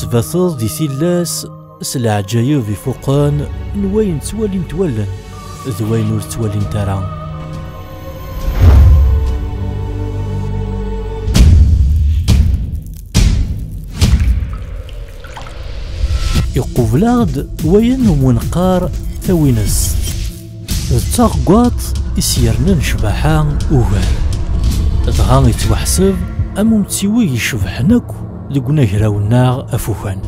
تباثض دي سيلاس سلعجايو في فوقان نوين توالين تولن ذوين ور توالين ترى. يقوبلاغد وين ومنقار ثوينس التاغقاط يسيرنن شباحان اوغال دغا يتوحسب امومتيوي يشبحنك لقنا هراونا افوفان.